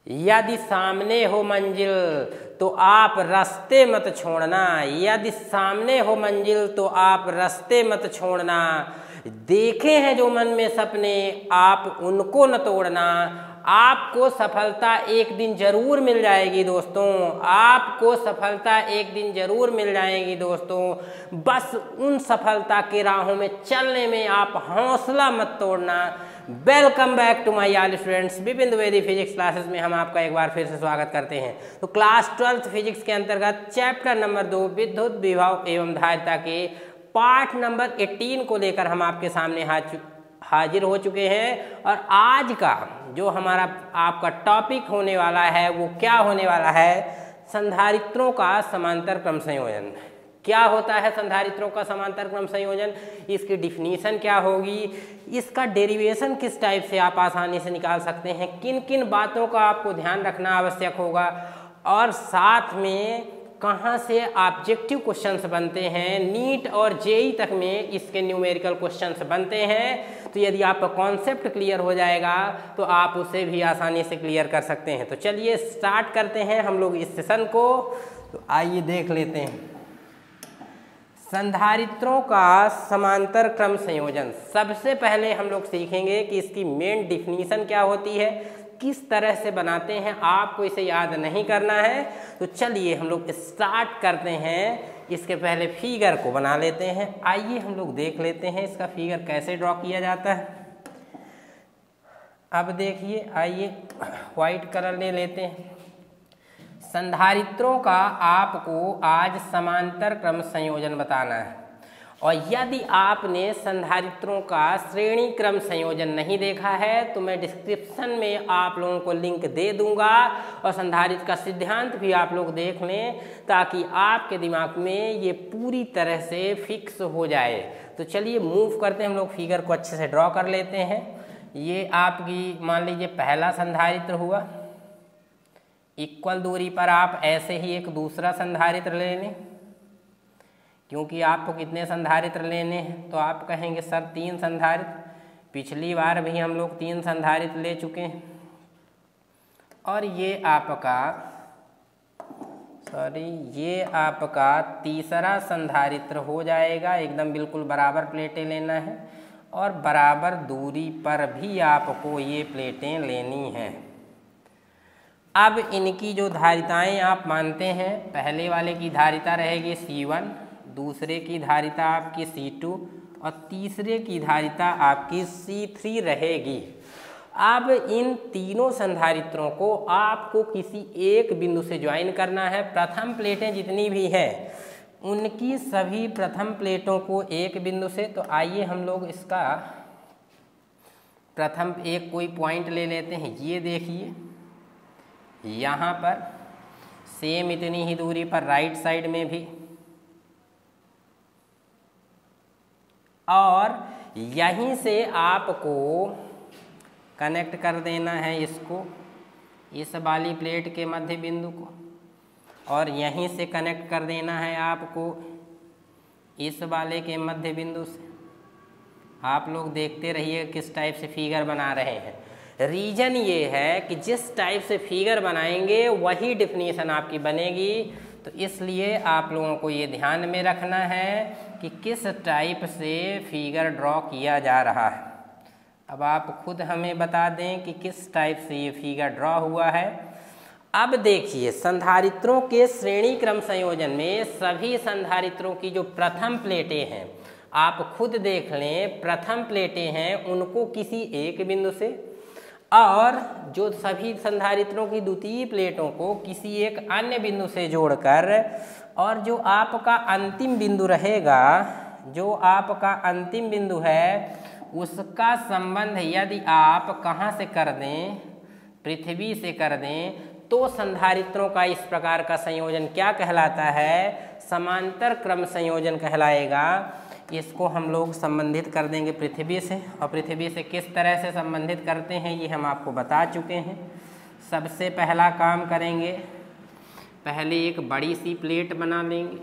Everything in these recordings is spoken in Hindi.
यदि सामने हो मंजिल तो आप रास्ते मत छोड़ना, यदि सामने हो मंजिल तो आप रास्ते मत छोड़ना। देखे हैं जो मन में सपने आप उनको न तोड़ना। आपको सफलता एक दिन जरूर मिल जाएगी दोस्तों, आपको सफलता एक दिन जरूर मिल जाएगी दोस्तों। बस उन सफलता के राहों में चलने में आप हौसला मत तोड़ना। Welcome back to my all students, Vipin Dwivedi physics classes में हम आपका एक बार फिर से स्वागत करते हैं। तो क्लास 12th फिजिक्स के अंतर्गत चैप्टर नंबर 2 विद्युत विभव एवं धारिता के पार्ट नंबर 18 को लेकर हम आपके सामने हाजिर हो चुके हैं। और आज का जो हमारा आपका टॉपिक होने वाला है वो क्या होने वाला है, संधारित्रों का समांतर क्रम संयोजन। क्या होता है संधारित्रों का समांतर क्रम संयोजन, इसकी डिफिनीशन क्या होगी, इसका डेरिवेशन किस टाइप से आप आसानी से निकाल सकते हैं, किन किन बातों का आपको ध्यान रखना आवश्यक होगा, और साथ में कहाँ से ऑब्जेक्टिव क्वेश्चंस बनते हैं। नीट और जेई तक में इसके न्यूमेरिकल क्वेश्चंस बनते हैं। तो यदि आपका कॉन्सेप्ट क्लियर हो जाएगा तो आप उसे भी आसानी से क्लियर कर सकते हैं। तो चलिए स्टार्ट करते हैं हम लोग इस सेशन को। तो आइए देख लेते हैं संधारित्रों का समांतर क्रम संयोजन। सबसे पहले हम लोग सीखेंगे कि इसकी मेन डिफिनीशन क्या होती है, किस तरह से बनाते हैं, आपको इसे याद नहीं करना है। तो चलिए हम लोग स्टार्ट करते हैं। इसके पहले फिगर को बना लेते हैं। आइए हम लोग देख लेते हैं इसका फिगर कैसे ड्रॉ किया जाता है। अब देखिए, आइए व्हाइट कलर ले लेते हैं। संधारित्रों का आपको आज समांतर क्रम संयोजन बताना है। और यदि आपने संधारित्रों का श्रेणी क्रम संयोजन नहीं देखा है तो मैं डिस्क्रिप्शन में आप लोगों को लिंक दे दूंगा, और संधारित्र का सिद्धांत भी आप लोग देख लें ताकि आपके दिमाग में ये पूरी तरह से फिक्स हो जाए। तो चलिए मूव करते हैं, हम लोग फिगर को अच्छे से ड्रॉ कर लेते हैं। ये आपकी मान लीजिए पहला संधारित्र हुआ, इक्वल दूरी पर आप ऐसे ही एक दूसरा संधारित्र ले लें। क्योंकि आपको कितने संधारित्र लेने हैं तो आप कहेंगे सर 3 संधारित्र। पिछली बार भी हम लोग 3 संधारित्र ले चुके हैं। और ये आपका तीसरा संधारित्र हो जाएगा। एकदम बिल्कुल बराबर प्लेटें लेना है और बराबर दूरी पर भी आपको ये प्लेटें लेनी हैं। अब इनकी जो धारिताएं आप मानते हैं, पहले वाले की धारिता रहेगी C1, दूसरे की धारिता आपकी C2 और तीसरे की धारिता आपकी C3 रहेगी। अब इन तीनों संधारित्रों को आपको किसी एक बिंदु से ज्वाइन करना है। प्रथम प्लेटें जितनी भी हैं उनकी सभी प्रथम प्लेटों को एक बिंदु से। तो आइए हम लोग इसका प्रथम एक कोई पॉइंट ले लेते हैं। ये देखिए, यहाँ पर सेम इतनी ही दूरी पर राइट साइड में भी, और यहीं से आपको कनेक्ट कर देना है इसको, इस वाली प्लेट के मध्य बिंदु को, और यहीं से कनेक्ट कर देना है आपको इस वाले के मध्य बिंदु से। आप लोग देखते रहिए किस टाइप से फिगर बना रहे हैं। रीजन ये है कि जिस टाइप से फिगर बनाएंगे वही डिफिनीशन आपकी बनेगी। तो इसलिए आप लोगों को ये ध्यान में रखना है कि किस टाइप से फिगर ड्रॉ किया जा रहा है। अब आप खुद हमें बता दें कि किस टाइप से ये फिगर ड्रॉ हुआ है। अब देखिए, संधारित्रों के श्रेणी क्रम संयोजन में सभी संधारित्रों की जो प्रथम प्लेटें हैं, आप खुद देख लें, प्रथम प्लेटें हैं उनको किसी एक बिंदु से, और जो सभी संधारित्रों की द्वितीय प्लेटों को किसी एक अन्य बिंदु से जोड़कर, और जो आपका अंतिम बिंदु रहेगा, जो आपका अंतिम बिंदु है उसका संबंध यदि आप कहाँ से कर दें, पृथ्वी से कर दें, तो संधारित्रों का इस प्रकार का संयोजन क्या कहलाता है, समांतर क्रम संयोजन कहलाएगा। इसको हम लोग संबंधित कर देंगे पृथ्वी से, और पृथ्वी से किस तरह से संबंधित करते हैं ये हम आपको बता चुके हैं। सबसे पहला काम करेंगे, पहले एक बड़ी सी प्लेट बना लेंगे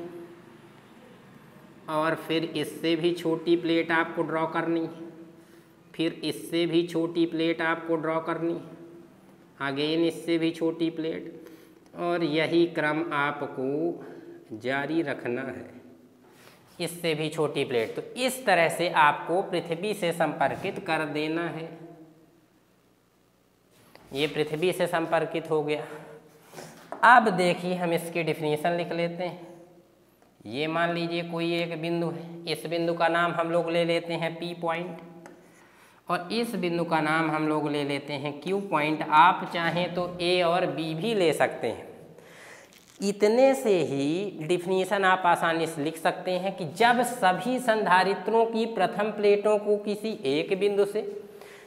और फिर इससे भी छोटी प्लेट आपको ड्रॉ करनी है, फिर इससे भी छोटी प्लेट आपको ड्रॉ करनी है। अगेन इससे भी छोटी प्लेट, और यही क्रम आपको जारी रखना है, इससे भी छोटी प्लेट। तो इस तरह से आपको पृथ्वी से संपर्कित कर देना है। ये पृथ्वी से संपर्कित हो गया। अब देखिए हम इसकी डिफिनीशन लिख लेते हैं। ये मान लीजिए कोई एक बिंदु है, इस बिंदु का नाम हम लोग ले लेते हैं P पॉइंट, और इस बिंदु का नाम हम लोग ले लेते हैं Q पॉइंट। आप चाहें तो A और B भी ले सकते हैं। इतने से ही डिफिनीशन आप आसानी से लिख सकते हैं कि जब सभी संधारित्रों की प्रथम प्लेटों को किसी एक बिंदु से,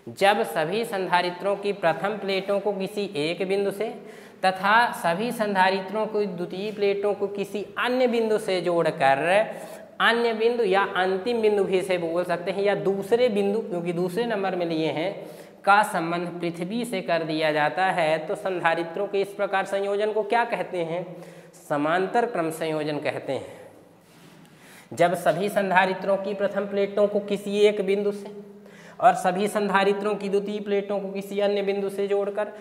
जब सभी संधारित्रों की प्रथम प्लेटों को किसी एक बिंदु से तथा सभी संधारित्रों को द्वितीय प्लेटों को किसी अन्य बिंदु से जोड़कर, अन्य बिंदु या अंतिम बिंदु भी इसे बोल सकते हैं, या दूसरे बिंदु, क्योंकि दूसरे नंबर में लिए हैं, का संबंध पृथ्वी से कर दिया जाता है, तो संधारित्रों के इस प्रकार संयोजन को क्या कहते हैं? समांतर क्रम संयोजन कहते हैं। जब सभी संधारित्रों की प्रथम प्लेटों को किसी एक बिंदु से और सभी संधारित्रों की द्वितीय प्लेटों को किसी अन्य बिंदु से जोड़कर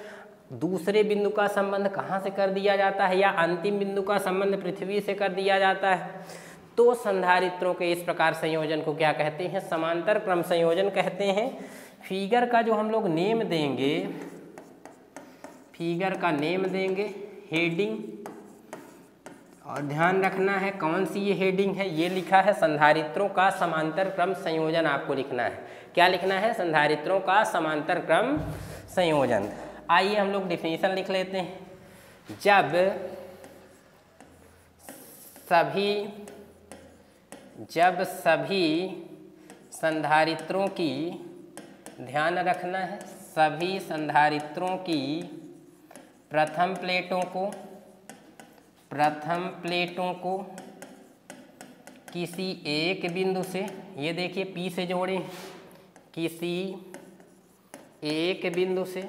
दूसरे बिंदु का संबंध कहाँ से कर दिया जाता है, या अंतिम बिंदु का संबंध पृथ्वी से कर दिया जाता है, तो संधारित्रों के इस प्रकार संयोजन को क्या कहते हैं? समांतर क्रम संयोजन कहते हैं। फिगर का जो हम लोग नेम देंगे, फिगर का नेम देंगे हेडिंग, और ध्यान रखना है कौन सी ये हेडिंग है, ये लिखा है संधारित्रों का समांतर क्रम संयोजन। आपको लिखना है, क्या लिखना है? संधारित्रों का समांतर क्रम संयोजन। आइए हम लोग डिफिनीशन लिख लेते हैं। जब सभी संधारित्रों की, ध्यान रखना है, सभी संधारित्रों की प्रथम प्लेटों को किसी एक बिंदु से, ये देखिए P से जोड़ें, किसी एक बिंदु से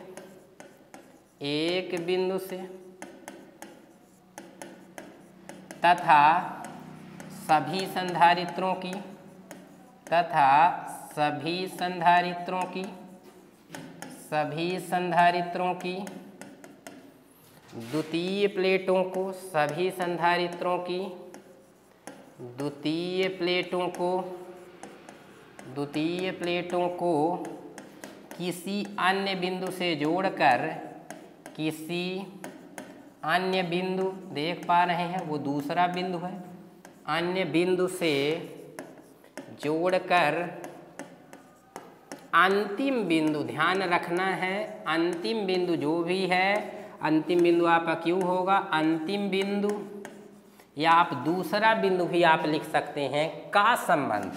तथा सभी संधारित्रों की द्वितीय प्लेटों को, सभी संधारित्रों की द्वितीय प्लेटों को किसी अन्य बिंदु से जोड़कर, किसी अन्य बिंदु, देख पा रहे हैं वो दूसरा बिंदु है, अन्य बिंदु से जोड़कर अंतिम बिंदु, ध्यान रखना है, अंतिम बिंदु जो भी है, अंतिम बिंदु आपका क्यों होगा? अंतिम बिंदु, या आप दूसरा बिंदु भी आप लिख सकते हैं, का संबंध,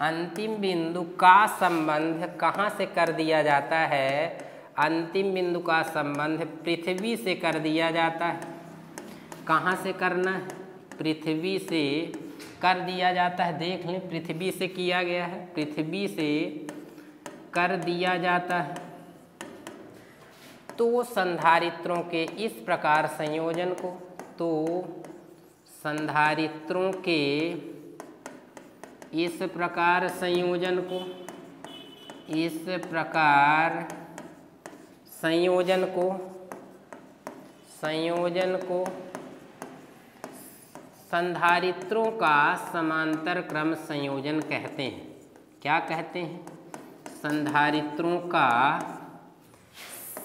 अंतिम बिंदु का संबंध कहाँ से कर दिया जाता है? अंतिम बिंदु का संबंध पृथ्वी से कर दिया जाता है। कहाँ से करना है? पृथ्वी से कर दिया जाता है। देख लें, पृथ्वी से किया गया है, पृथ्वी से कर दिया जाता है। तो संधारित्रों के इस प्रकार संयोजन को, तो संधारित्रों के इस प्रकार संयोजन को, इस प्रकार संयोजन को संधारित्रों का समांतर क्रम संयोजन कहते हैं। क्या कहते हैं? संधारित्रों का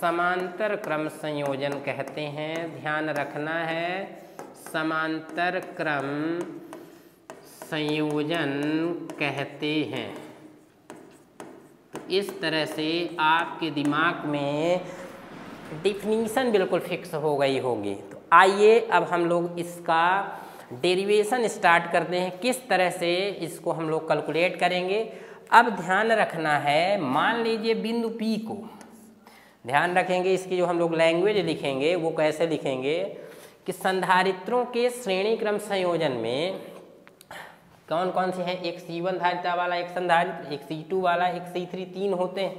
समांतर क्रम संयोजन कहते हैं। ध्यान रखना है, समांतर क्रम संयोजन कहते हैं। इस तरह से आपके दिमाग में डिफिनीशन बिल्कुल फिक्स हो गई होगी। तो आइए अब हम लोग इसका डेरिवेशन स्टार्ट करते हैं, किस तरह से इसको हम लोग कैलकुलेट करेंगे। अब ध्यान रखना है, मान लीजिए बिंदु P को, ध्यान रखेंगे इसकी जो हम लोग लैंग्वेज लिखेंगे वो कैसे लिखेंगे कि संधारित्रों के श्रेणी क्रम संयोजन में कौन कौन से हैं? एक C1 धारिता वाला एक संधारित्र, एक C2 वाला, एक C3, 3 होते हैं।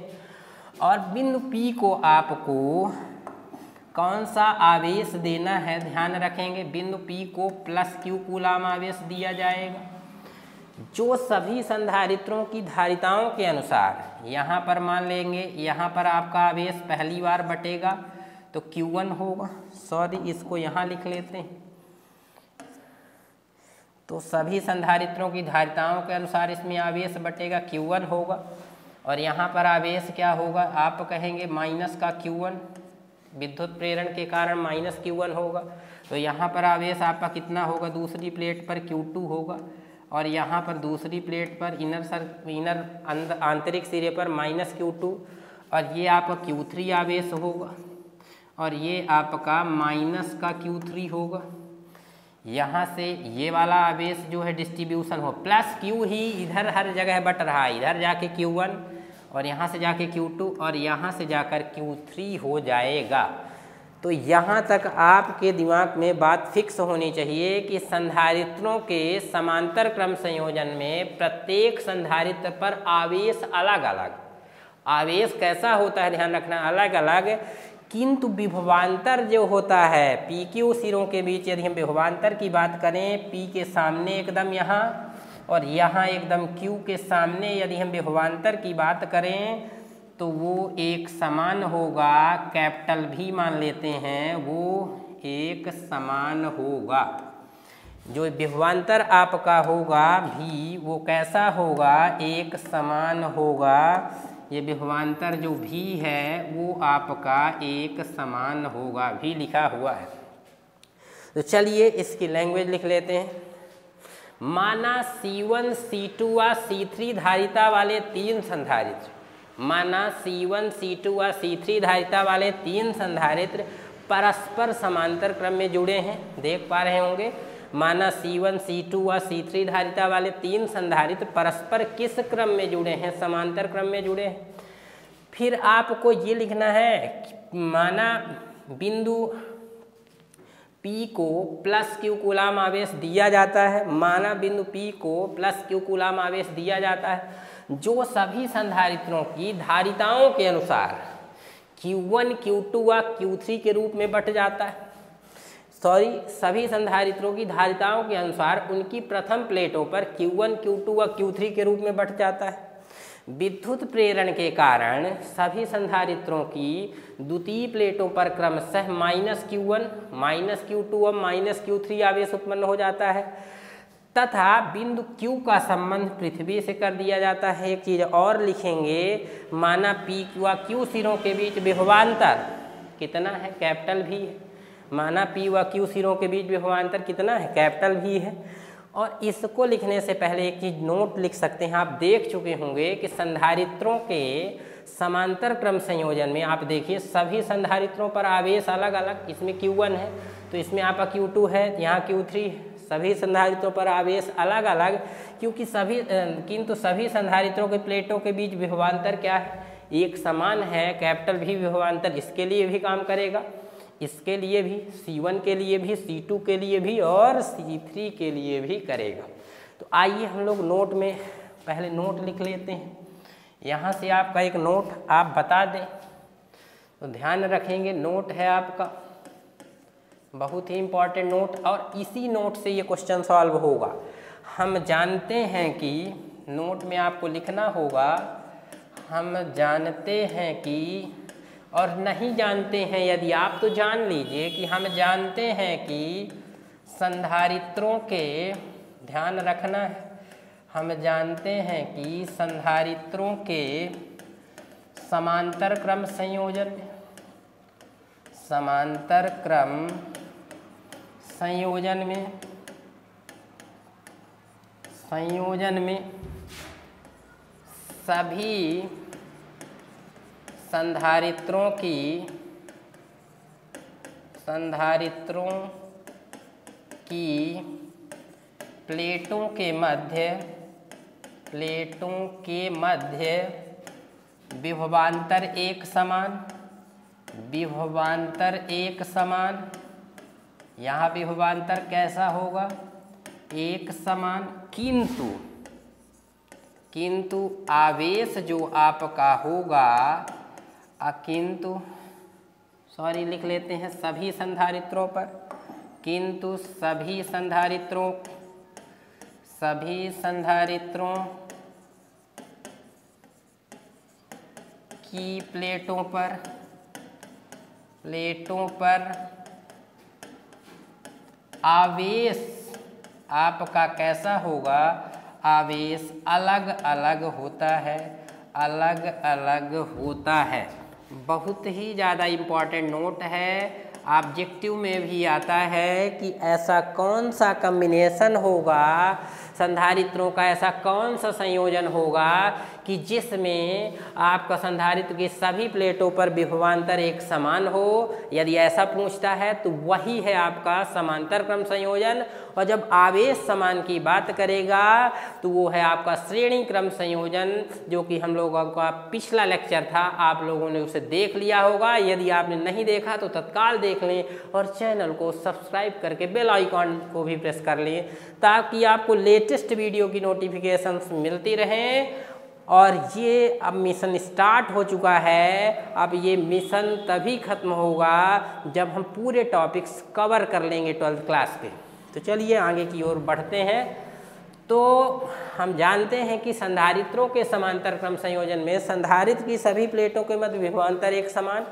और बिंदु P को आपको कौन सा आवेश देना है? ध्यान रखेंगे, बिंदु P को +Q कूलाम आवेश दिया जाएगा, जो सभी संधारित्रों की धारिताओं के अनुसार, यहाँ पर मान लेंगे यहाँ पर आपका आवेश पहली बार बटेगा तो Q1 होगा। सॉरी, इसको यहाँ लिख लेते हैं। तो सभी संधारित्रों की धारिताओं के अनुसार इसमें आवेश बटेगा Q1 होगा, और यहाँ पर आवेश क्या होगा, आप कहेंगे माइनस का Q1, विद्युत प्रेरण के कारण माइनस Q1 होगा। तो यहाँ पर आवेश आपका कितना होगा, दूसरी प्लेट पर Q2 होगा, और यहाँ पर दूसरी प्लेट पर इनर आंतरिक सिरे पर माइनस Q2, और ये आपका Q3 आवेश होगा, और ये आपका माइनस का Q3 होगा। यहाँ से ये वाला आवेश जो है डिस्ट्रीब्यूशन हो, प्लस Q ही इधर हर जगह बट रहा है, इधर जाके Q1 और यहाँ से जाके Q2 और यहाँ से जाकर Q3 हो जाएगा। तो यहाँ तक आपके दिमाग में बात फिक्स होनी चाहिए कि संधारित्रों के समांतर क्रम संयोजन में प्रत्येक संधारित्र पर आवेश अलग अलग, आवेश कैसा होता है ध्यान रखना, अलग अलग, किंतु विभवांतर जो होता है पी क्यू सिरों के बीच, यदि हम विभवांतर की बात करें, पी के सामने एकदम यहाँ और यहाँ एकदम क्यू के सामने यदि हम विभवांतर की बात करें तो वो एक समान होगा, कैपिटल भी मान लेते हैं, वो एक समान होगा। जो विभवांतर आपका होगा भी वो कैसा होगा, एक समान होगा। ये विभवांतर जो भी है वो आपका एक समान होगा, भी लिखा हुआ है। तो चलिए इसकी लैंग्वेज लिख लेते हैं। माना C1, C2 व C3 धारिता वाले तीन संधारित्र, माना C1, C2 व C3 धारिता वाले तीन संधारित्र परस्पर समांतर क्रम में जुड़े हैं, देख पा रहे होंगे। माना C1, C2 व C3 धारिता वाले तीन संधारित्र परस्पर किस क्रम में जुड़े हैं, समांतर क्रम में जुड़े हैं। फिर आपको ये लिखना है, माना बिंदु P को प्लस Q कूलाम आवेश दिया जाता है, माना बिंदु P को प्लस Q कूलाम आवेश दिया जाता है, जो सभी संधारित्रों की धारिताओं के अनुसार Q1, Q2 व Q3 के रूप में बट जाता है। सभी संधारित्रों की धारिताओं के अनुसार उनकी प्रथम प्लेटों पर Q1, Q2 व Q3 के रूप में बट जाता है। विद्युत प्रेरण के कारण सभी संधारित्रों की द्वितीय प्लेटों पर क्रमशः माइनस Q1, माइनस Q2 और माइनस Q3 आवेश उत्पन्न हो जाता है, तथा बिंदु Q का संबंध पृथ्वी से कर दिया जाता है। एक चीज़ और लिखेंगे, माना P व Q सिरों के बीच विभवांतर कितना है, कैपिटल भी है। माना P व Q सिरों के बीच विभवांतर कितना है, कैपिटल भी है। और इसको लिखने से पहले एक चीज़ नोट लिख सकते हैं, आप देख चुके होंगे कि संधारित्रों के समांतर क्रम संयोजन में आप देखिए सभी संधारित्रों पर आवेश अलग अलग, इसमें Q1 है तो इसमें आपका Q2 है, यहाँ Q3 है, सभी संधारित्रों पर आवेश अलग अलग, क्योंकि किंतु सभी संधारित्रों के प्लेटों के बीच विभवांतर क्या है, एक समान है, कैपिटल भी विभवांतर इसके लिए भी काम करेगा, इसके लिए भी, C1 के लिए भी, C2 के लिए भी और C3 के लिए भी करेगा। तो आइए हम लोग नोट में पहले नोट लिख लेते हैं। यहाँ से आपका एक नोट आप बता दें तो ध्यान रखेंगे, नोट है आपका बहुत ही इम्पॉर्टेंट नोट, और इसी नोट से ये क्वेश्चन सॉल्व होगा। हम जानते हैं कि नोट में आपको लिखना होगा, हम जानते हैं कि, और नहीं जानते हैं यदि आप तो जान लीजिए कि हम जानते हैं कि संधारित्रों के, ध्यान रखना है, हम जानते हैं कि संधारित्रों के समांतर क्रम संयोजन में, समांतर क्रम संयोजन में सभी संधारित्रों की प्लेटों के मध्य विभवांतर एक समान, यहाँ विभवांतर कैसा होगा, एक समान, किंतु आवेश जो आपका होगा, किंतु सॉरी लिख लेते हैं सभी संधारित्रों पर, किंतु सभी संधारित्रों की प्लेटों पर प्लेटों पर आवेश आपका कैसा होगा, आवेश अलग अलग होता है, अलग अलग होता है। बहुत ही ज़्यादा इम्पॉर्टेंट नोट है, ऑब्जेक्टिव में भी आता है कि ऐसा कौन सा कॉम्बिनेशन होगा, संधारित्रों का ऐसा कौन सा संयोजन होगा कि जिसमें आपका संधारित्र की सभी प्लेटों पर विभवांतर एक समान हो। यदि ऐसा पूछता है तो वही है आपका समांतर क्रम संयोजन। और जब आवेश समान की बात करेगा तो वो है आपका श्रेणी क्रम संयोजन, जो कि हम लोगों का पिछला लेक्चर था, आप लोगों ने उसे देख लिया होगा। यदि आपने नहीं देखा तो तत्काल देख लें और चैनल को सब्सक्राइब करके बेल आइकॉन को भी प्रेस कर लें, ताकि आपको लेटेस्ट वीडियो की नोटिफिकेशंस मिलती रहें। और ये अब मिशन स्टार्ट हो चुका है। अब ये मिशन तभी खत्म होगा जब हम पूरे टॉपिक्स कवर कर लेंगे 12th क्लास के। तो चलिए आगे की ओर बढ़ते हैं। तो हम जानते हैं कि संधारित्रों के समांतर क्रम संयोजन में संधारित्र की सभी प्लेटों के मध्य विभवांतर एक समान,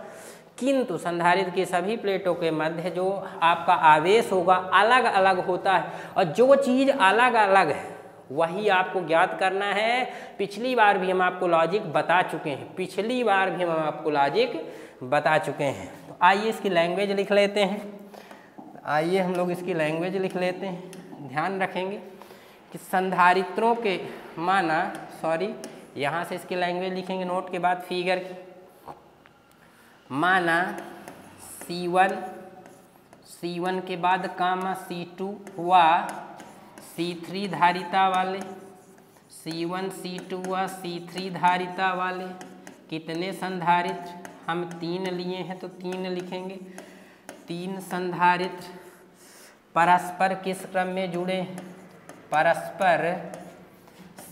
किंतु संधारित्र की सभी प्लेटों के मध्य जो आपका आवेश होगा अलग अलग होता है। और जो चीज़ अलग अलग है वही आपको ज्ञात करना है। पिछली बार भी हम आपको लॉजिक बता चुके हैं, तो आइए इसकी लैंग्वेज लिख लेते हैं। आइए हम लोग इसकी लैंग्वेज लिख लेते हैं। ध्यान रखेंगे कि संधारित्रों के यहाँ से इसकी लैंग्वेज लिखेंगे नोट के बाद फिगर की। माना C1 के बाद कामा C2 व C3 धारिता वाले, C1 C2 व C3 धारिता वाले कितने संधारित्र, हम 3 लिए हैं तो 3 लिखेंगे। 3 संधारित्र परस्पर किस क्रम में जुड़े, परस्पर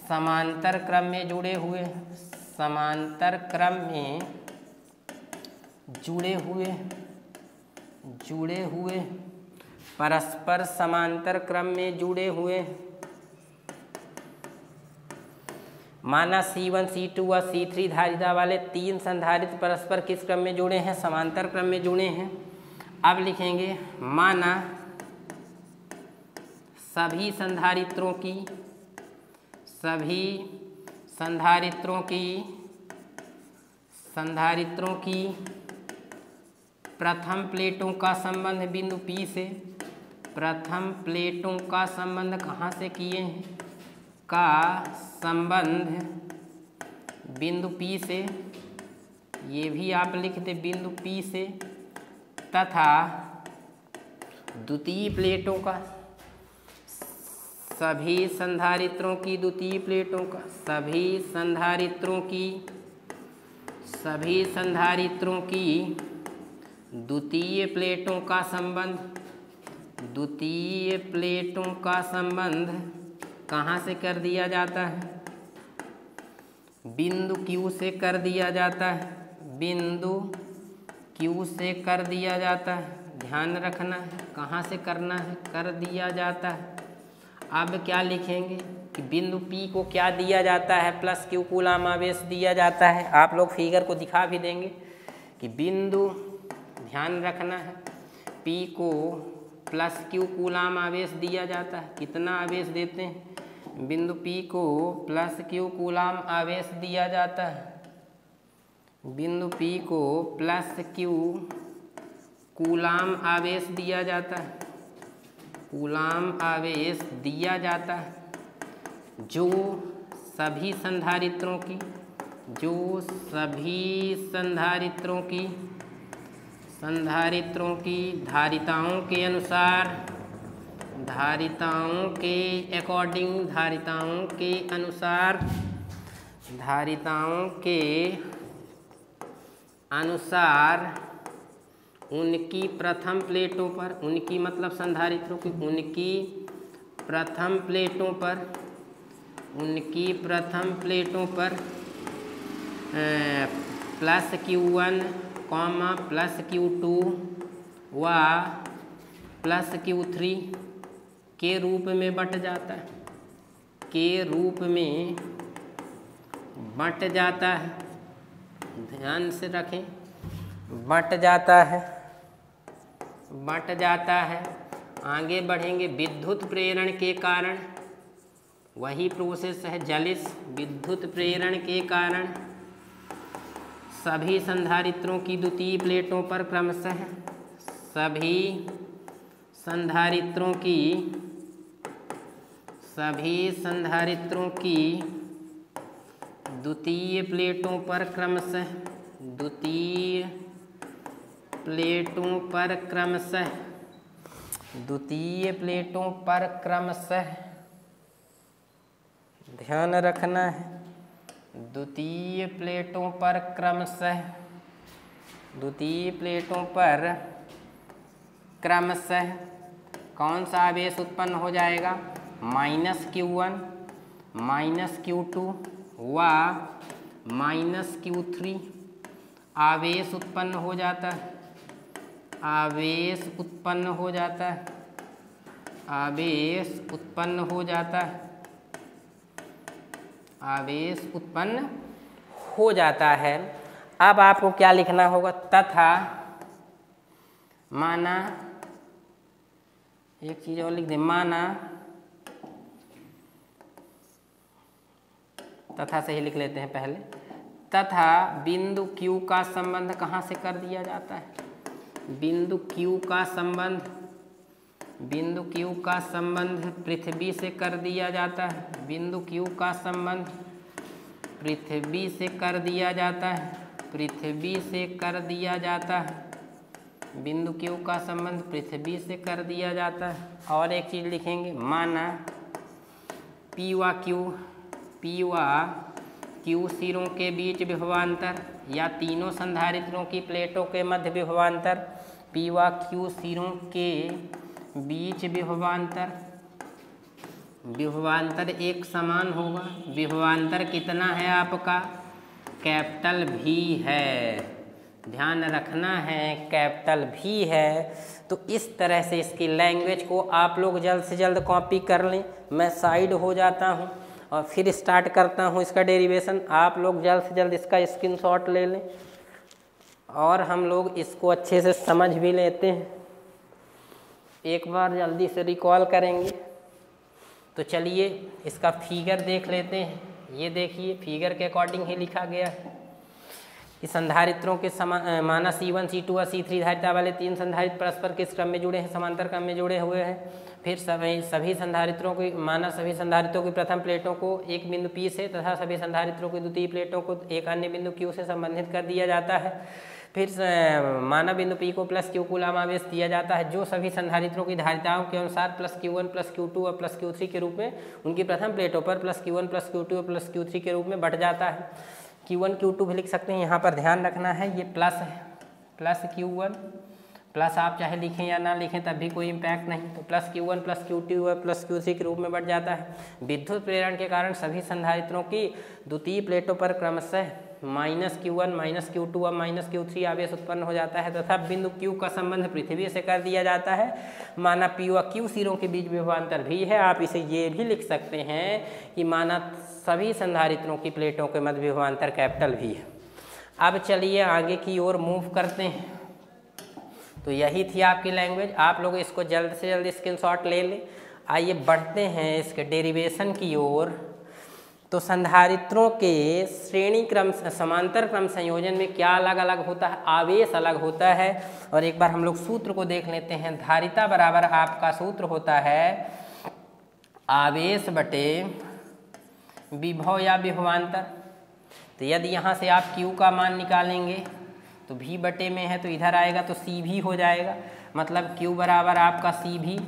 समांतर क्रम में जुड़े हुए, समांतर क्रम में जुड़े हुए, परस्पर समांतर क्रम में जुड़े हुए। माना C1 C2 व C3 धारिता वाले 3 संधारित्र परस्पर किस क्रम में जुड़े हैं, समांतर क्रम में जुड़े हैं। अब लिखेंगे माना सभी संधारित्रों की प्रथम प्लेटों का संबंध बिंदु P से, प्रथम प्लेटों का संबंध कहाँ से किए हैं, का संबंध बिंदु P से, ये भी आप लिखते बिंदु P से, तथा द्वितीय प्लेटों का, सभी संधारित्रों की द्वितीय प्लेटों का, सभी संधारित्रों की द्वितीय प्लेटों का संबंध कहाँ से कर दिया जाता है, बिंदु Q से कर दिया जाता है, बिंदु Q से कर दिया जाता है। ध्यान रखना है कहाँ से करना है, कर दिया जाता है। अब क्या लिखेंगे कि बिंदु P को क्या दिया जाता है, प्लस Q कूलाम आवेश दिया जाता है। आप लोग फिगर को दिखा भी देंगे कि बिंदु, ध्यान रखना है, P को प्लस Q कूलाम आवेश दिया जाता है। कितना आवेश देते हैं, बिंदु P को प्लस Q कूलाम आवेश दिया जाता है। बिंदु P को प्लस Q कूलाम आवेश दिया जाता है, कूलाम आवेश दिया जाता है, जो सभी संधारित्रों की धारिताओं के अनुसार, धारिताओं के अनुसार उनकी प्रथम प्लेटों पर, उनकी मतलब संधारित्रों की, उनकी प्रथम प्लेटों पर plus Q1 comma plus Q2 व प्लस Q3 के रूप में बट जाता है, ध्यान से रखें। बंट जाता है। आगे बढ़ेंगे, विद्युत प्रेरण के कारण, वही प्रोसेस है जलिश। विद्युत प्रेरण के कारण सभी संधारित्रों की द्वितीय प्लेटों पर क्रमशः, सभी संधारित्रों की द्वितीय प्लेटों पर क्रमशः, द्वितीय प्लेटों पर क्रमशः, ध्यान रखना है, द्वितीय प्लेटों पर क्रमशः कौन सा आवेश उत्पन्न हो जाएगा? -Q1, -Q2 व -Q3 आवेश उत्पन्न हो जाता है। आवेश उत्पन्न हो जाता है। अब आपको क्या लिखना होगा? तथा माना, एक चीज और लिख दें, माना, तथा से ही लिख लेते हैं पहले। तथा बिंदु Q का संबंध कहाँ से कर दिया जाता है? बिंदु Q का संबंध पृथ्वी से कर दिया जाता है। बिंदु Q का संबंध पृथ्वी से कर दिया जाता है। बिंदु Q का संबंध पृथ्वी से कर दिया जाता है। और एक चीज लिखेंगे, माना P व Q सिरों के बीच विभवांतर, या तीनों संधारित्रों की प्लेटों के मध्य विभवांतर, P व Q सिरों के बीच विभवांतर एक समान होगा। विभवांतर कितना है आपका? कैपिटल V है, ध्यान रखना है, कैपिटल V है। तो इस तरह से इसकी लैंग्वेज को आप लोग जल्द से जल्द कॉपी कर लें। मैं साइड हो जाता हूँ और फिर स्टार्ट करता हूँ इसका डेरिवेशन। आप लोग जल्द से जल्द इसका स्क्रीनशॉट ले लें और हम लोग इसको अच्छे से समझ भी लेते हैं। एक बार जल्दी से रिकॉल करेंगे। तो चलिए इसका फिगर देख लेते हैं। ये देखिए, फिगर के अकॉर्डिंग ही लिखा गया है। इस संधारित्रों के समान, माना C1, C2 और C3 धारिता वाले तीन संधारित्र परस्पर किस क्रम में जुड़े हैं? समांतर क्रम में जुड़े हुए हैं। फिर सभी संधारित्रों की, माना सभी संधारित्रों की प्रथम प्लेटों को एक बिंदु P से तथा सभी संधारित्रों की द्वितीय प्लेटों को एक अन्य बिंदु Q से संबंधित कर दिया जाता है। फिर माना बिंदु P को +Q कूलाम आवेश दिया जाता है, जो सभी संधारित्रों की धारिताओं के अनुसार +Q1 +Q2 और +Q3 के रूप में उनकी प्रथम प्लेटों पर +Q1 +Q2 और +Q3 के रूप में बढ़ जाता है। Q1 Q2 भी लिख सकते हैं। यहाँ पर ध्यान रखना है, ये प्लस है, +Q1 प्लस, आप चाहे लिखें या ना लिखें तब भी कोई इम्पैक्ट नहीं। तो +Q1 +Q2 और +Q3 के रूप में बढ़ जाता है। विद्युत प्रेरण के कारण सभी संधारित्रों की द्वितीय प्लेटों पर क्रमशः -Q1 -Q2 और -Q3 आवेश उत्पन्न हो जाता है तथा बिंदु Q का संबंध पृथ्वी से कर दिया जाता है। माना P व Q सिरों के बीच विभवांतर भी है। आप इसे ये भी लिख सकते हैं कि माना सभी संधारित्रों की प्लेटों के मध्य विभवांतर कैपिटल V है। अब चलिए आगे की ओर मूव करते हैं। तो यही थी आपकी लैंग्वेज। आप लोग इसको जल्द से जल्द स्क्रीनशॉट ले लें। आइए बढ़ते हैं इसके डेरिवेशन की ओर। तो संधारित्रों के श्रेणी क्रम, समांतर क्रम संयोजन में क्या अलग अलग होता है? आवेश अलग होता है। और एक बार हम लोग सूत्र को देख लेते हैं। धारिता बराबर आपका सूत्र होता है आवेश बटे विभव या विभवांतर। तो यदि यहाँ से आप Q का मान निकालेंगे तो V बटे में है, तो इधर आएगा तो CV हो जाएगा। मतलब Q बराबर आपका CV,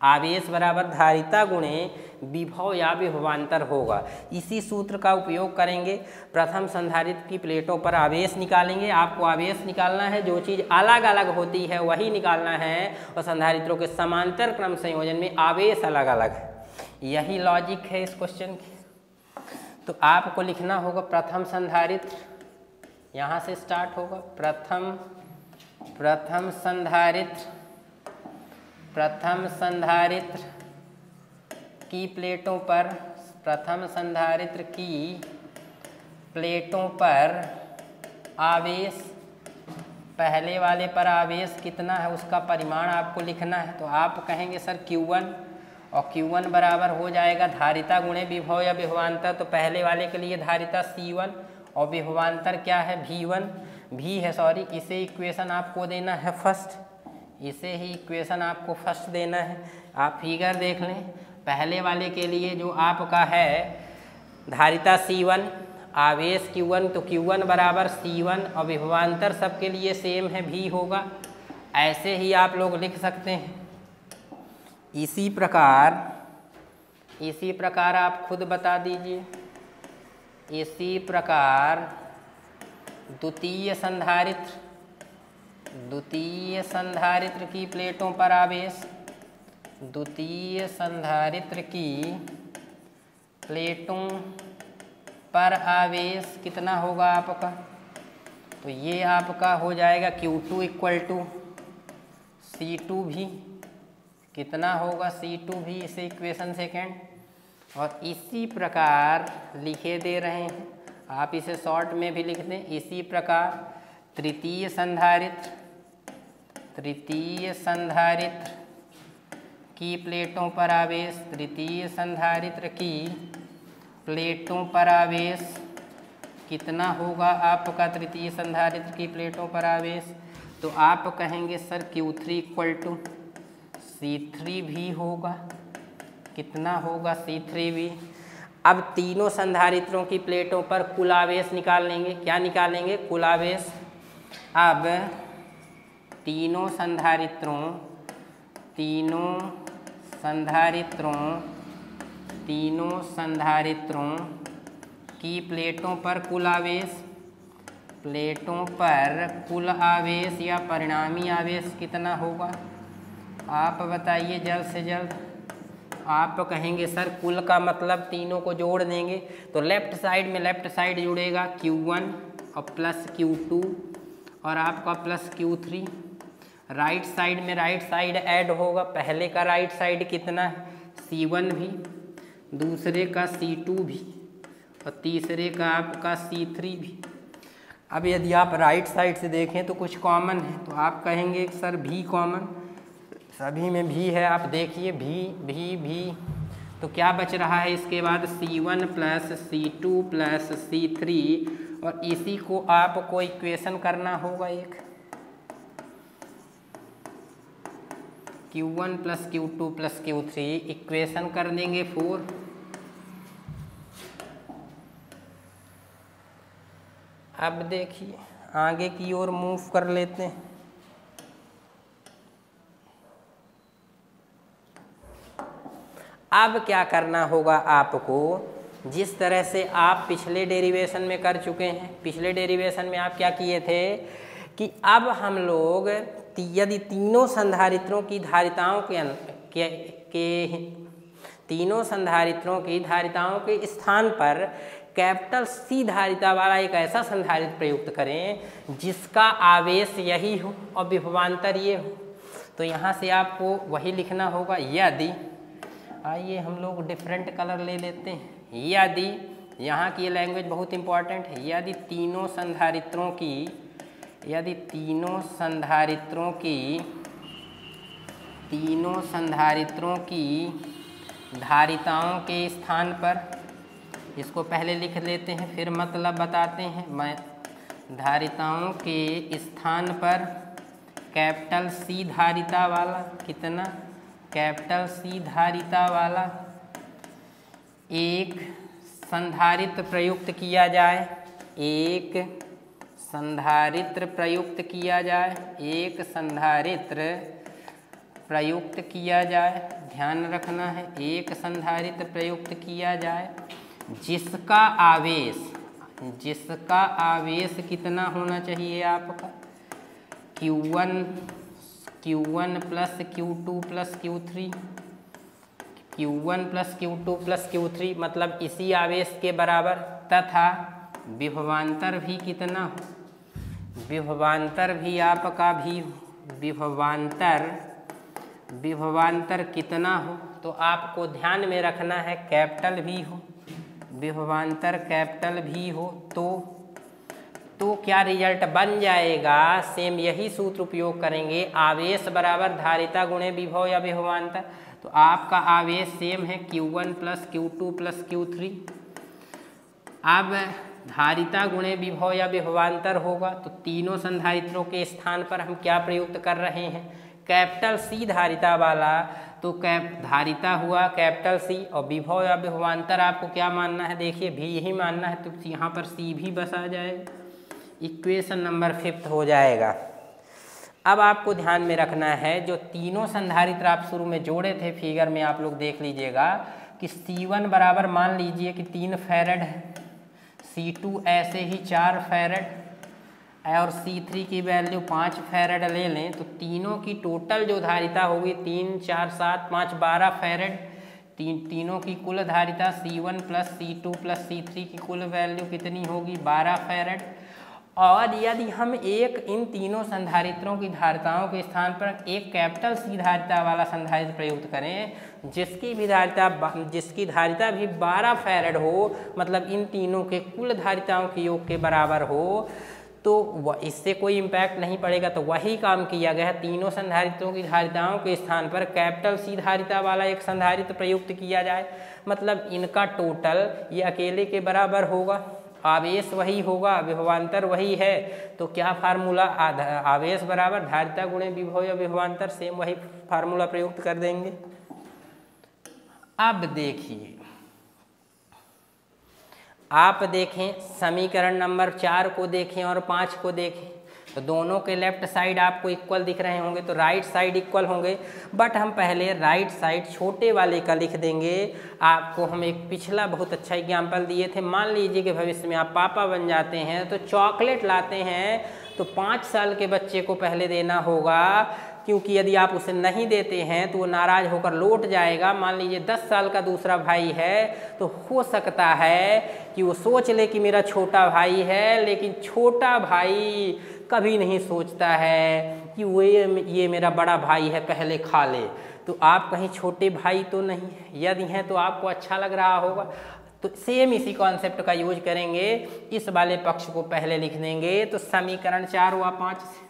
आवेश बराबर धारिता गुणे विभव या विभवांतर होगा। इसी सूत्र का उपयोग करेंगे। प्रथम संधारित्र की प्लेटों पर आवेश निकालेंगे। आपको आवेश निकालना है, जो चीज़ अलग अलग होती है वही निकालना है। और संधारित्रों के समांतर क्रम संयोजन में आवेश अलग अलग है। यही लॉजिक है इस क्वेश्चन की। तो आपको लिखना होगा प्रथम संधारित्र, यहाँ से स्टार्ट होगा। प्रथम संधारित्र की प्लेटों पर, प्रथम संधारित्र की प्लेटों पर आवेश पहले वाले पर आवेश कितना है उसका परिमाण आपको लिखना है। तो आप कहेंगे सर Q1, और Q1 बराबर हो जाएगा धारिता गुणे विभव या विभवांतर। तो पहले वाले के लिए धारिता C1 और विभवांतर क्या है V है सॉरी। इसे इक्वेशन आपको देना है फर्स्ट, इसे ही इक्वेशन आपको फर्स्ट देना है। आप फिगर देख लें, पहले वाले के लिए जो आपका है धारिता C1, आवेश Q1, तो Q1 बराबर C1 और विभवांतर सबके लिए सेम है V होगा। ऐसे ही आप लोग लिख सकते हैं। इसी प्रकार आप खुद बता दीजिए। इसी प्रकार द्वितीय संधारित्र की प्लेटों पर आवेश, द्वितीय संधारित्र की प्लेटों पर आवेश कितना होगा आपका? तो ये आपका हो जाएगा Q2 इक्वल टू C2V। कितना होगा C2V? इसे इक्वेशन सेकेंड। और इसी प्रकार लिखे दे रहे हैं, आप इसे शॉर्ट में भी लिख दें। इसी प्रकार तृतीय संधारित्र की प्लेटों पर आवेश, तृतीय संधारित्र की प्लेटों पर आवेश कितना होगा आपका? तृतीय संधारित्र की प्लेटों पर आवेश, तो आप कहेंगे sir Q3 equal to C3V होगा। कितना होगा? C3V। अब तीनों संधारित्रों की प्लेटों पर कुल आवेश निकाल लेंगे। क्या निकालेंगे? कुल आवेश। अब तीनों संधारित्रों की प्लेटों पर कुल आवेश, प्लेटों पर कुल आवेश या परिणामी आवेश कितना होगा? आप बताइए जल्द से जल्द। आप कहेंगे सर कुल का मतलब तीनों को जोड़ देंगे, तो लेफ्ट साइड जुड़ेगा Q1 और प्लस Q2 और आपका plus Q3। Right side add होगा। पहले का राइट साइड कितना है? C1 भी, दूसरे का C2 भी और तीसरे का आपका C3 भी। अब यदि आप राइट साइड से देखें तो कुछ कॉमन है, तो आप कहेंगे सर V कॉमन, सभी में V है। आप देखिए V, तो क्या बच रहा है इसके बाद? C1 plus C2 plus C3, और इसी को आपको इक्वेशन करना होगा एक। Q1 plus Q2 plus Q3 equation कर देंगे 4। अब देखिए आगे की ओर मूव कर लेते हैं। अब क्या करना होगा आपको? जिस तरह से आप पिछले डेरिवेशन में कर चुके हैं, पिछले डेरिवेशन में आप क्या किए थे कि अब हम लोग यदि तीनों संधारित्रों की धारिताओं के स्थान पर कैपिटल C धारिता वाला एक ऐसा संधारित्र प्रयुक्त करें जिसका आवेश यही हो और विभवांतर ये हो, तो यहाँ से आपको वही लिखना होगा। यदि, आइए हम लोग डिफरेंट कलर ले लेते हैं। यदि, यहाँ की लैंग्वेज बहुत इंपॉर्टेंट है। यदि तीनों संधारित्रों की धारिताओं के स्थान पर, इसको पहले लिख लेते हैं फिर मतलब बताते हैं। मैं धारिताओं के स्थान पर कैपिटल C धारिता वाला, कितना? कैपिटल C धारिता वाला एक संधारित्र प्रयुक्त किया जाए, एक संधारित्र प्रयुक्त किया जाए। ध्यान रखना है, एक संधारित्र प्रयुक्त किया जाए जिसका आवेश कितना होना चाहिए आपका? Q1 plus Q2 plus Q3, Q1 plus Q2 plus Q3 मतलब इसी आवेश के बराबर, तथा विभवांतर भी कितना हो? विभवांतर भी आपका भी, विभवांतर कितना हो? तो आपको ध्यान में रखना है कैपिटल भी हो, विभवांतर कैपिटल भी हो, तो क्या रिजल्ट बन जाएगा, सेम यही सूत्र उपयोग करेंगे, आवेश बराबर धारिता गुणे विभव या विभवांतर। तो आपका आवेश सेम है Q1 plus Q2 plus Q3। अब धारिता गुणे विभव या विभवांतर होगा, तो तीनों संधारित्रों के स्थान पर हम क्या प्रयुक्त कर रहे हैं, कैपिटल C धारिता वाला, तो धारिता हुआ कैपिटल C और विभव या विभवांतर आपको क्या मानना है, देखिए भी यही मानना है, तो यहाँ पर C भी बस आ जाएगा, इक्वेशन नंबर 5 हो जाएगा। अब आपको ध्यान में रखना है, जो तीनों संधारित्र आप शुरू में जोड़े थे फिगर में आप लोग देख लीजिएगा कि C1 बराबर मान लीजिए कि 3 फैरेड है, C2 ऐसे ही 4 फैरेड और C3 की वैल्यू 5 फैरेड ले लें, तो तीनों की टोटल जो धारिता होगी 3 4 7 5 12 फैरेड। तीनों की कुल धारिता C1 plus C2 plus C3 की कुल वैल्यू कितनी होगी, 12 फैरेड। और यदि हम इन तीनों संधारित्रों की धारिताओं के स्थान पर एक कैपिटल C धारिता वाला संधारित्र प्रयुक्त करें, जिसकी धारिता भी 12 फैरेड हो, मतलब इन तीनों के कुल धारिताओं के योग के बराबर हो, तो इससे कोई इम्पैक्ट नहीं पड़ेगा। तो वही काम किया गया है, तीनों संधारित्रों की धारिताओं के स्थान पर कैपिटल C धारिता वाला एक संधारित्र प्रयुक्त किया जाए, मतलब इनका टोटल ये अकेले के बराबर होगा, आवेश वही होगा, विभवांतर वही है। तो क्या फार्मूला, आवेश बराबर धारिता गुणे विभव या विभवांतर, सेम वही फार्मूला प्रयुक्त कर देंगे। अब देखिए, आप देखें समीकरण नंबर 4 को देखें और 5 को देखें, तो दोनों के लेफ्ट साइड आपको इक्वल दिख रहे होंगे, तो राइट साइड इक्वल होंगे, बट हम पहले राइट साइड छोटे वाले का लिख देंगे। आपको हम एक पिछला बहुत अच्छा एग्जाम्पल दिए थे, मान लीजिए कि भविष्य में आप पापा बन जाते हैं, तो चॉकलेट लाते हैं, तो 5 साल के बच्चे को पहले देना होगा, क्योंकि यदि आप उसे नहीं देते हैं तो वो नाराज होकर लौट जाएगा। मान लीजिए 10 साल का दूसरा भाई है, तो हो सकता है कि वो सोच ले कि मेरा छोटा भाई है, लेकिन छोटा भाई कभी नहीं सोचता है कि वो ये मेरा बड़ा भाई है, पहले खा ले। तो आप कहीं छोटे भाई तो नहीं, यदि हैं तो आपको अच्छा लग रहा होगा। तो सेम इसी कॉन्सेप्ट का यूज करेंगे, इस वाले पक्ष को पहले लिख देंगे। तो समीकरण 4 व 5 से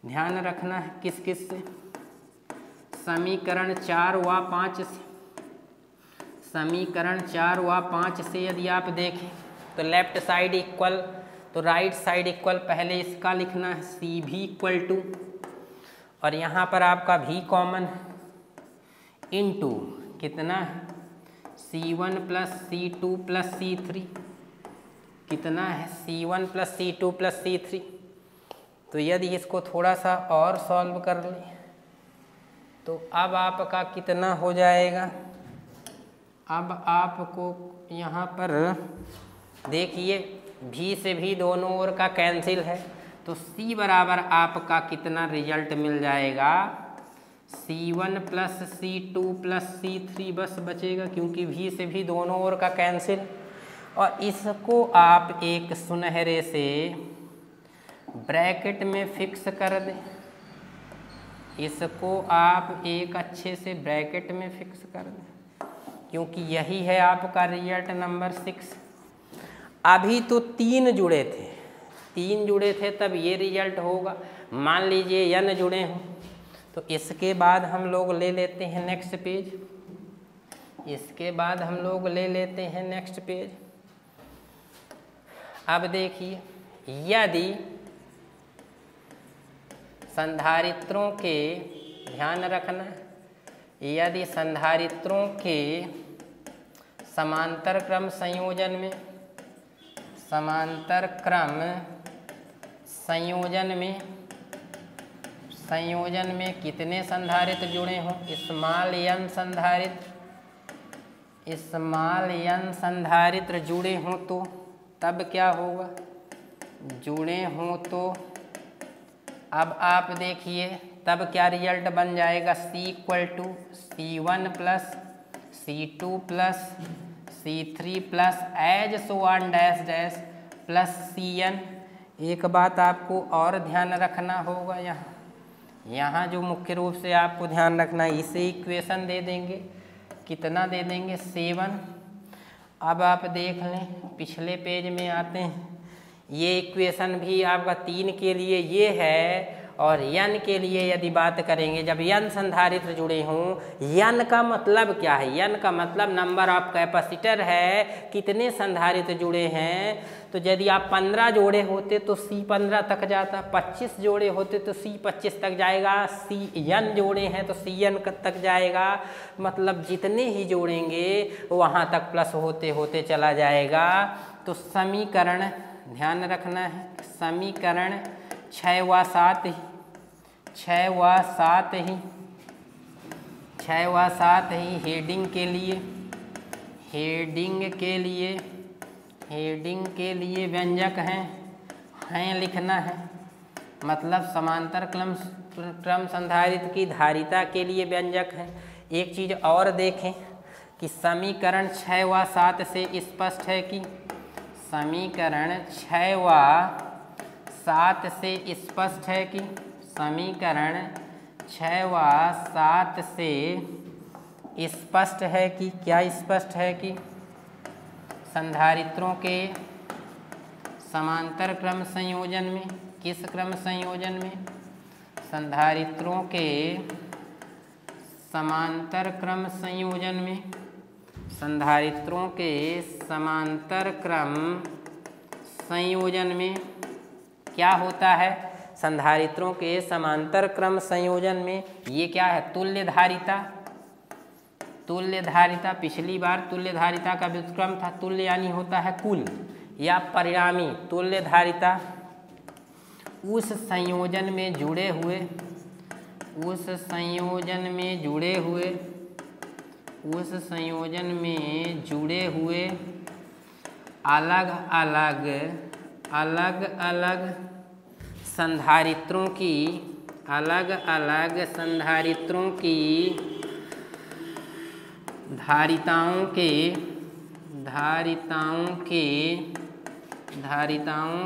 ध्यान रखना है, किस किस से, समीकरण 4 व 5 से, समीकरण 4 व 5 से यदि आप देखें तो लेफ्ट साइड इक्वल, तो राइट साइड इक्वल, पहले इसका लिखना है सी भी इक्वल टू, और यहाँ पर आपका भी कॉमन है, इनटू कितना है C1 plus C2 plus C3, कितना है C1 plus C2 plus C3। तो यदि इसको थोड़ा सा और सॉल्व कर लें तो अब आपका कितना हो जाएगा, अब आपको यहाँ पर देखिए भी से भी दोनों ओर का कैंसिल है, तो C बराबर आपका कितना रिजल्ट मिल जाएगा, C1 plus C2 plus C3 बस बचेगा, क्योंकि भी से भी दोनों ओर का कैंसिल। और इसको आप एक सुनहरे से ब्रैकेट में फिक्स कर दें, इसको आप एक अच्छे से ब्रैकेट में फिक्स कर दें, क्योंकि यही है आपका रिजल्ट नंबर 6। अभी तो 3 जुड़े थे तब ये रिजल्ट होगा, मान लीजिए n जुड़े हों, तो इसके बाद हम लोग ले लेते हैं नेक्स्ट पेज, इसके बाद हम लोग ले लेते हैं नेक्स्ट पेज। अब देखिए, यदि संधारित्रों के, ध्यान रखना, यदि संधारित्रों के समांतर क्रम संयोजन में, समांतर क्रम संयोजन में कितने संधारित्र जुड़े हों, स्मॉल n संधारित्र जुड़े हों, तो तब क्या होगा, जुड़े हों तो अब आप देखिए तब क्या रिजल्ट बन जाएगा, C equal to C1 plus C2 plus C3 plus as so on dash dash plus Cn। एक बात आपको और ध्यान रखना होगा, यहाँ जो मुख्य रूप से आपको ध्यान रखना है, इसे इक्वेशन दे देंगे, कितना दे देंगे 7। अब आप देख लें, पिछले पेज में आते हैं, ये इक्वेशन भी आपका 3 के लिए ये है। और n के लिए यदि बात करेंगे, जब n संधारित्र जुड़े हों, n का मतलब क्या है? n का मतलब नंबर ऑफ कैपेसिटर है, कितने संधारित्र जुड़े हैं। तो यदि आप 15 जोड़े होते तो C15 तक जाता, 25 जोड़े होते तो C25 तक जाएगा, Cn जोड़े हैं तो Cn तक जाएगा। मतलब जितने ही जोड़ेंगे वहाँ तक प्लस होते होते चला जाएगा। तो समीकरण ध्यान रखना है, समीकरण 6 व 7 ही 6 व 7 ही 6 व 7 ही हेडिंग के लिए व्यंजक हैं लिखना है। मतलब समांतर क्रम संधारित्र की धारिता के लिए व्यंजक है। एक चीज़ और देखें कि समीकरण 6 व 7 से स्पष्ट है कि समीकरण 6 व 7 से स्पष्ट है कि समीकरण 6 व 7 से स्पष्ट है कि क्या स्पष्ट है कि संधारित्रों के समांतर क्रम संयोजन में, किस क्रम संयोजन में? संधारित्रों के समांतर क्रम संयोजन में, संधारित्रों के समांतर क्रम संयोजन में क्या होता है? संधारित्रों के समांतर क्रम संयोजन में ये क्या है? तुल्य धारिता। तुल्य धारिता, पिछली बार तुल्य धारिता का व्युत्क्रम था, तुल्य यानी होता है कुल या परिणामी। तुल्य धारिता उस संयोजन में जुड़े हुए अलग अलग संधारित्रों की धारिताओं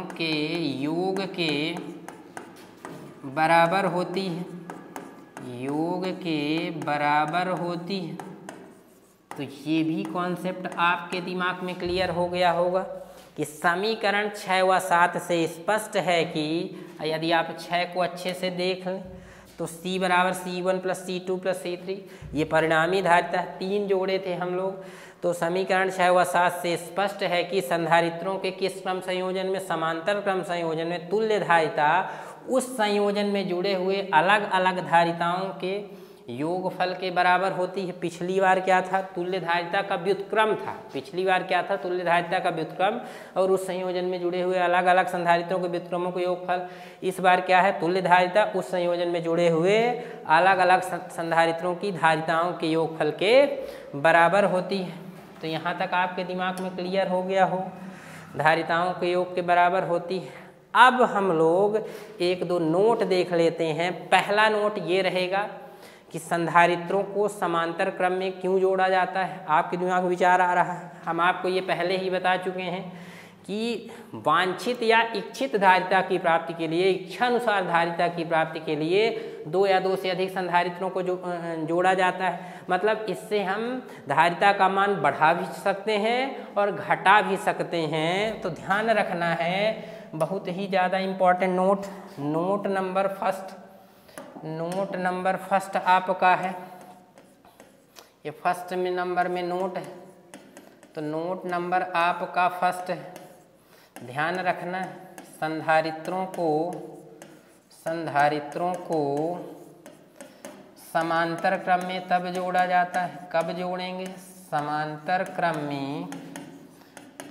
के योग के बराबर होती है। तो ये भी कॉन्सेप्ट आपके दिमाग में क्लियर हो गया होगा कि समीकरण 6 व 7 से स्पष्ट है कि यदि आप 6 को अच्छे से देख लें तो C बराबर C1 plus C2 plus C3, ये परिणामी धारिता 3 जोड़े थे हम लोग। तो समीकरण 6 व 7 से स्पष्ट है कि संधारित्रों के किस क्रम संयोजन में? समांतर क्रम संयोजन में तुल्य धारिता उस संयोजन में जुड़े हुए अलग अलग धारिताओं के योगफल के बराबर होती है। पिछली बार क्या था? तुल्य धारिता का व्युत्क्रम था। तुल्य धारिता का व्युत्क्रम और उस संयोजन में जुड़े हुए अलग अलग संधारित्रों के व्युत्क्रमों के योगफल। इस बार क्या है? तुल्य धारिता उस संयोजन में जुड़े हुए अलग अलग संधारित्रों की धारिताओं के योगफल के बराबर होती है। तो यहाँ तक आपके दिमाग में क्लियर हो गया हो, धारिताओं के योग के बराबर होती है। अब हम लोग 1-2 नोट देख लेते हैं। पहला नोट ये रहेगा कि संधारित्रों को समांतर क्रम में क्यों जोड़ा जाता है। आपके दिमाग में विचार आ रहा है, हम आपको ये पहले ही बता चुके हैं कि वांछित या इच्छित धारिता की प्राप्ति के लिए, इच्छानुसार धारिता की प्राप्ति के लिए 2 या 2 से अधिक संधारित्रों को जोड़ा जाता है। मतलब इससे हम धारिता का मान बढ़ा भी सकते हैं और घटा भी सकते हैं। तो ध्यान रखना है, बहुत ही ज़्यादा इम्पोर्टेंट नोट नंबर फर्स्ट आपका है। ये फर्स्ट में नंबर में नोट है, तो नोट नंबर आपका फर्स्ट है। ध्यान रखना है, संधारित्रों को समांतर क्रम में तब जोड़ा जाता है, कब जोड़ेंगे? समांतर क्रम में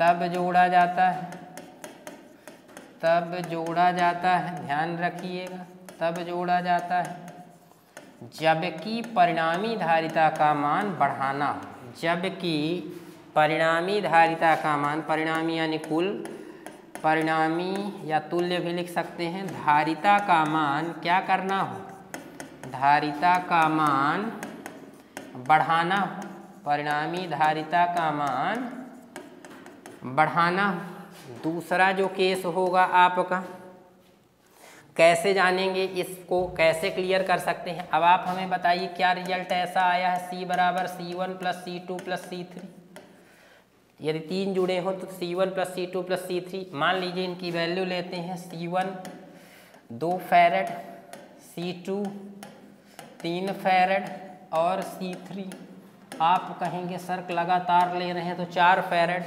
तब जोड़ा जाता है, ध्यान रखिएगा, तब जोड़ा जाता है जबकि परिणामी धारिता का मान बढ़ाना हो। जबकि परिणामी धारिता का मान, परिणामी यानी कुल, परिणामी या तुल्य भी लिख सकते हैं, धारिता का मान क्या करना हो? धारिता का मान बढ़ाना हो। परिणामी धारिता का मान बढ़ाना हो। दूसरा जो केस होगा आपका, कैसे जानेंगे इसको, कैसे क्लियर कर सकते हैं? अब आप हमें बताइए क्या रिजल्ट ऐसा आया है? C बराबर C1 plus C2 plus C3, यदि 3 जुड़े हो तो C1 + C2 + C3। मान लीजिए इनकी वैल्यू लेते हैं, C1 2 फैरड, C2 3 फैरड और C3 आप कहेंगे सर लगातार ले रहे हैं तो 4 फैरड।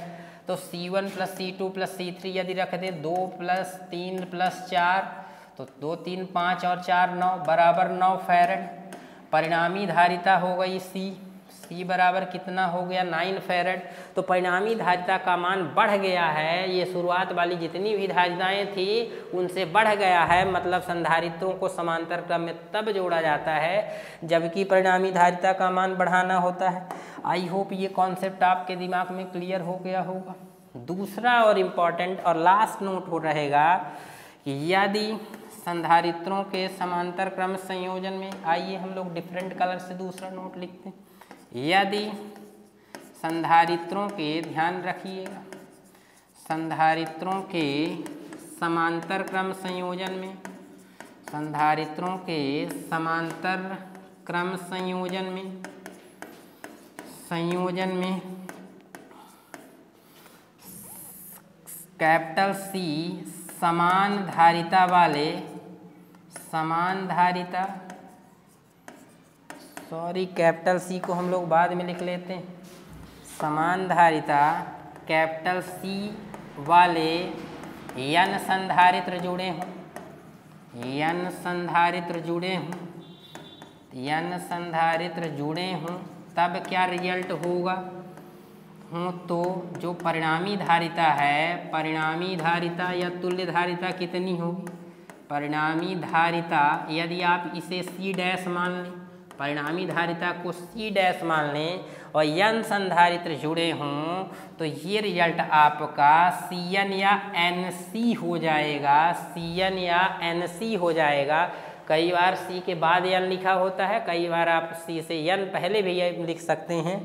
तो C1 + C2 + C3 यदि रख दें 2 + 3 + 4 तो 2 3 5 और 4 9 बराबर 9 फैरड। परिणामी धारिता हो गई C बराबर कितना हो गया 9 फैरड। तो परिणामी धारिता का मान बढ़ गया है, ये शुरुआत वाली जितनी भी धारिताएं थी उनसे बढ़ गया है। मतलब संधारित्रों को समांतर क्रम में तब जोड़ा जाता है जबकि परिणामी धारिता का मान बढ़ाना होता है। आई होप ये कॉन्सेप्ट आपके दिमाग में क्लियर हो गया होगा। दूसरा और इम्पॉर्टेंट और लास्ट नोट हो रहेगा कि यदि संधारित्रों के समांतर क्रम संयोजन में, आइए हम लोग डिफरेंट कलर से दूसरा नोट लिखते हैं। यदि संधारित्रों के, ध्यान रखिएगा, संधारित्रों के समांतर क्रम संयोजन में, संधारित्रों के समांतर क्रम संयोजन में कैपिटल C समान धारिता वाले, कैपिटल C को हम लोग बाद में लिख लेते हैं। समान धारिता कैपिटल C वाले n संधारित्र जुड़े हों, n संधारित्र जुड़े हों तब क्या रिजल्ट होगा तो जो परिणामी धारिता है, परिणामी धारिता या तुल्य धारिता कितनी होगी? परिणामी धारिता यदि आप इसे C' मान लें, परिणामी धारिता को C' मान लें और n संधारित्र जुड़े हों तो ये रिजल्ट आपका Cn या Nc हो जाएगा, Cn या Nc हो जाएगा। कई बार C के बाद n लिखा होता है, कई बार आप C से n पहले भी लिख सकते हैं।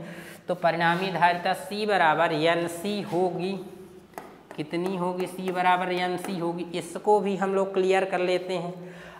तो परिणामी धारिता C बराबर Nc होगी। कितनी होगी? C बराबर Nc होगी। इसको भी हम लोग क्लियर कर लेते हैं।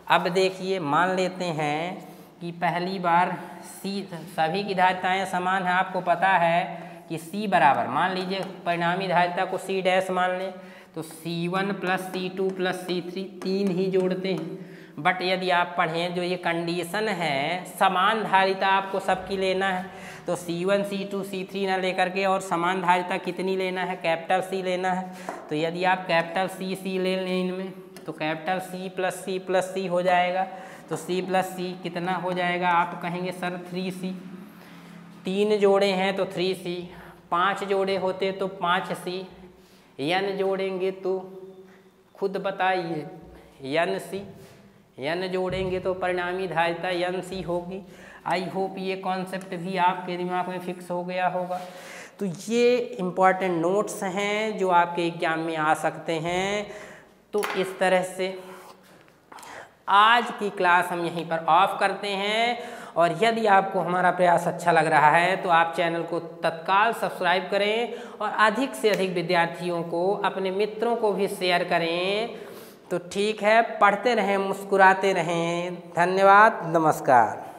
अब देखिए, मान लेते हैं कि पहली बार C, सभी की धारिताएं समान हैं, आपको पता है कि C बराबर, मान लीजिए परिणामी धारिता को C' मान लें तो C1 + C2 + C3 3 ही जोड़ते हैं। बट यदि आप पढ़ें जो ये कंडीशन है, समान धारिता आपको सबकी लेना है तो C1 C2 C3 ना लेकर के और समान धारिता कितनी लेना है? कैपिटल C लेना है। तो यदि आप कैपिटल C ले लें इनमें तो कैपिटल C हो जाएगा। तो C + C कितना हो जाएगा? आप कहेंगे सर 3C। 3 जोड़े हैं तो 3C, 5 जोड़े होते तो 5C, n जोड़ेंगे तो खुद बताइए Nc, n जोड़ेंगे तो परिणामी धारिता Nc होगी। आई होप ये कॉन्सेप्ट भी आपके दिमाग में फिक्स हो गया होगा। तो ये इम्पॉर्टेंट नोट्स हैं जो आपके एग्जाम में आ सकते हैं। तो इस तरह से आज की क्लास हम यहीं पर ऑफ करते हैं। और यदि आपको हमारा प्रयास अच्छा लग रहा है तो आप चैनल को तत्काल सब्सक्राइब करें और अधिक से अधिक विद्यार्थियों को, अपने मित्रों को भी शेयर करें। तो ठीक है, पढ़ते रहें, मुस्कुराते रहें। धन्यवाद, नमस्कार।